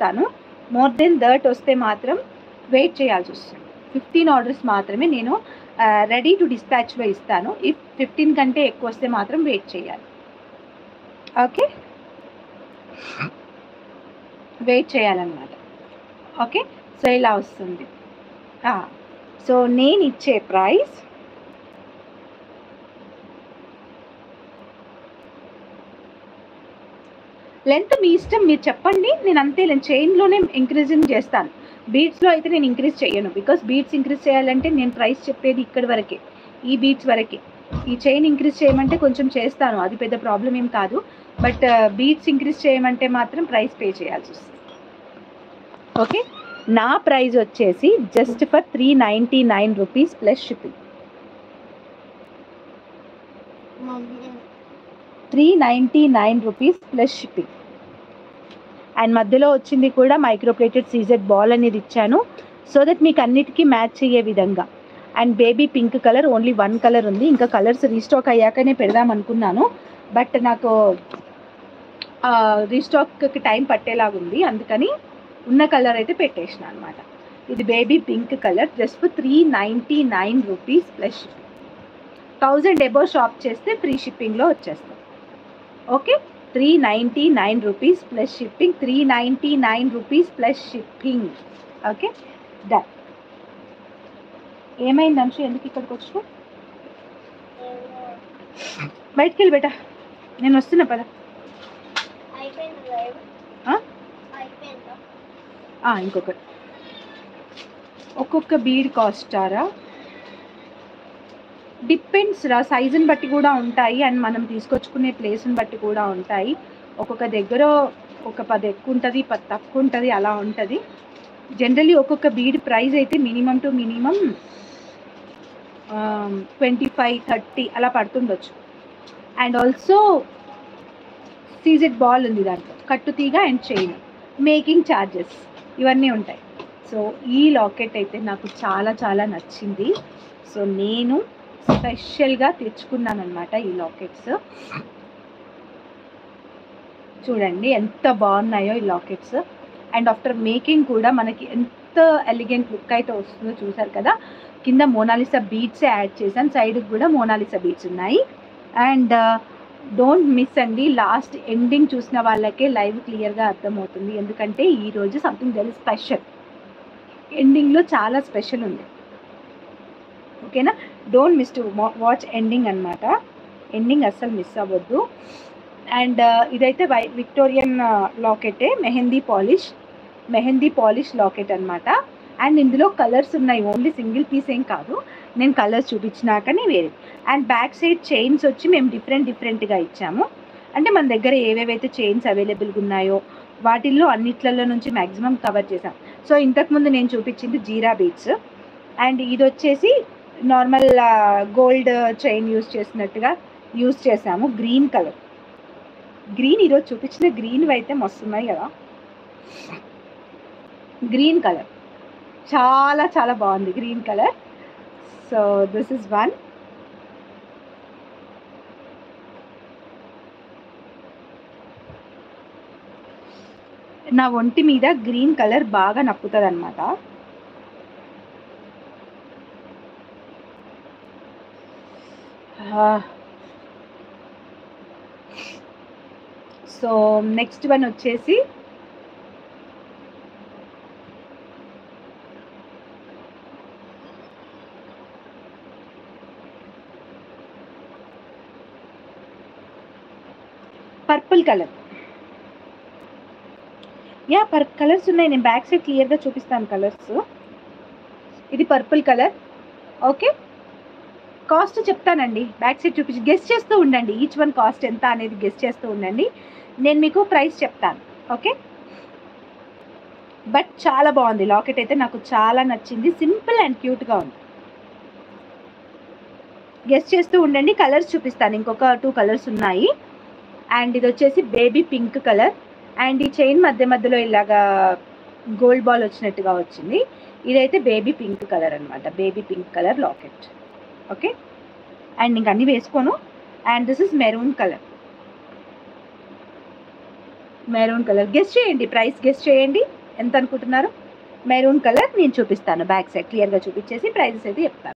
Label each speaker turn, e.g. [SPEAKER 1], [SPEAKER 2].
[SPEAKER 1] ఇస్తాను. More than that వస్తే మాత్రం వెయిట్ చేయాల్సి వస్తుంది. 15 ఆర్డర్స్ మాత్రమే నేను రెడీ టు డిస్పాచ్లో ఇస్తాను. ఇఫ్ 15 కంటే ఎక్కువ వస్తే మాత్రం వెయిట్ చేయాలి. ఓకే, వెయిట్ చేయాలన్నమాట. ఓకే, సో ఇలా వస్తుంది. సో నేను ఇచ్చే ప్రైస్ లెంత్ మీ ఇష్టం, మీరు చెప్పండి. నేను అంతే చైన్లోనే ఇంక్రీజింగ్ చేస్తాను. బీడ్స్లో అయితే నేను ఇంక్రీజ్ చేయను. బికాస్ బీడ్స్ ఇంక్రీజ్ చేయాలంటే నేను ప్రైస్ చెప్పేది ఇక్కడి వరకే, ఈ బీడ్స్ వరకే. ఈ చైన్ ఇంక్రీజ్ చేయమంటే కొంచెం చేస్తాను, అది పెద్ద ప్రాబ్లం ఏం కాదు. బట్ బీడ్స్ ఇంక్రీజ్ చేయమంటే మాత్రం ప్రైస్ పే చేయాల్సి వస్తుంది. ఓకే, నా ప్రైస్ వచ్చేసి just for 399 rupees plus shipping. 399 rupees plus shipping. And మధ్యలో వచ్చింది కూడా మైక్రోప్లేటెడ్ సీజెడ్ బాల్ అనేది ఇచ్చాను, సో దట్ మీకు అన్నిటికీ మ్యాచ్ అయ్యే విధంగా. And baby pink colour, only 1 colour ఉంది. ఇంకా కలర్స్ రీస్టాక్ అయ్యాకనే పెడదాం అనుకున్నాను, బట్ నాకు రీస్టాక్కి టైం పట్టేలాగుంది, అందుకని ఉన్న కలర్ అయితే పెట్టేసిన అనమాట. ఇది baby pink colour, just for 399 rupees plus shipping. 1000 above shop చేస్తే ఫ్రీ షిప్పింగ్లో వచ్చేస్తాం. Okay, 399 rupees plus shipping. 399 rupees plus shipping. Okay, done. ఏమైంది అంశు, ఎందుకు ఇక్కడికి వచ్చి? బయటికి వెళ్ళి బేటా, నేను వస్తున్నా పద. ఇంకొకటి, ఒక్కొక్క బీడ్ కాస్టారా? డిపెండ్స్ రా, సైజుని బట్టి కూడా ఉంటాయి, అండ్ మనం తీసుకొచ్చుకునే ప్లేస్ని బట్టి కూడా ఉంటాయి. ఒక్కొక్క దగ్గర ఒక 10 ఎక్కువ ఉంటుంది, 10 తక్కువ ఉంటుంది, అలా ఉంటుంది. జనరలీ ఒక్కొక్క బీడ్ ప్రైస్ అయితే మినిమం టు మినిమం 25-30 అలా పడుతుండొచ్చు. అండ్ ఆల్సో సీజెడ్ బాల్ ఉంది దాంట్లో, కట్టుతీగ అండ్ చైన్, మేకింగ్ ఛార్జెస్ ఇవన్నీ ఉంటాయి. సో ఈ లాకెట్ అయితే నాకు చాలా చాలా నచ్చింది. సో నేను స్పెషల్గా తెచ్చుకున్నాను అనమాట ఈ లాకెట్స్. చూడండి ఎంత బాగున్నాయో ఈ లాకెట్స్. అండ్ ఆఫ్టర్ మేకింగ్ కూడా మనకి ఎంత ఎలిగెంట్ లుక్ అయితే వస్తుందో చూసారు కదా. కింద మోనాలిసా బీడ్సే యాడ్ చేశాను, సైడ్కి కూడా మోనాలిసా బీడ్స్ ఉన్నాయి. అండ్ డోంట్ మిస్ అండి, లాస్ట్ ఎండింగ్ చూసిన వాళ్ళకే లైవ్ క్లియర్గా అర్థమవుతుంది, ఎందుకంటే ఈరోజు సంథింగ్ వెరీ స్పెషల్. ఎండింగ్లో చాలా స్పెషల్ ఉంది. ఓకేనా, don't miss to watch ending అనమాట. ఎండింగ్ అస్సలు మిస్ అవ్వద్దు. అండ్ ఇదైతే విక్టోరియన్ లాకెటే, మెహందీ పాలిష్ లాకెట్ అనమాట. అండ్ ఇందులో కలర్స్ ఉన్నాయి, ఓన్లీ సింగిల్ పీస్ ఏం కాదు, నేను కలర్స్ చూపించినాకనే వేరే. అండ్ బ్యాక్ సైడ్ చైన్స్ వచ్చి మేము డిఫరెంట్గా ఇచ్చాము. అంటే మన దగ్గర ఏవేవైతే చైన్స్ అవైలబుల్గా ఉన్నాయో వాటిల్లో అన్నిట్లలో నుంచి మ్యాక్సిమం కవర్ చేసాం. సో ఇంతకుముందు నేను చూపించింది జీరా బీడ్స్, అండ్ ఇది వచ్చేసి నార్మల్ గోల్డ్ చైన్ యూస్ చేసాము. గ్రీన్ కలర్, ఈరోజు చూపించిన గ్రీన్ అయితే మస్తున్నాయి కదా. గ్రీన్ కలర్ చాలా చాలా బాగుంది, green colour. So this is one. నా ఒంటి మీద గ్రీన్ కలర్ బాగా నప్పుతుంది అనమాట. సో నెక్స్ట్ వన్ వచ్చేసి పర్పుల్ కలర్. కలర్స్ ఉన్నాయి, నేను బ్యాక్ సైడ్ క్లియర్గా చూపిస్తాను కలర్స్. ఇది పర్పుల్ కలర్. ఓకే, కాస్ట్ చెప్తానండి, బ్యాక్ సైడ్ చూపించి గెస్ చేస్తూ ఉండండి. ఈచ్ వన్ కాస్ట్ ఎంత అనేది గెస్ చేస్తూ ఉండండి, నేను మీకు ప్రైస్ చెప్తాను. ఓకే, బట్ చాలా బాగుంది లాకెట్ అయితే, నాకు చాలా నచ్చింది. సింపుల్ అండ్ క్యూట్గా ఉంది. గెస్ చేస్తూ ఉండండి, కలర్స్ చూపిస్తాను. ఇంకొక 2 కలర్స్ ఉన్నాయి. అండ్ ఇది వచ్చేసి బేబీ పింక్ కలర్. అండ్ ఈ చైన్ మధ్యలో ఇలాగా గోల్డ్ బాల్ వచ్చినట్టుగా వచ్చింది. ఇదైతే బేబీ పింక్ కలర్ అనమాట, baby pink colour locket. Okay, and ఇంక అన్నీ వేసుకోను. And this is maroon colour. Guess చేయండి, ప్రైస్ గెస్ చేయండి. ఎంత అనుకుంటున్నారు? మెరూన్ కలర్ నేను చూపిస్తాను, బ్యాక్ సైడ్ క్లియర్గా చూపించేసి ప్రైజెస్ అయితే చెప్తాను.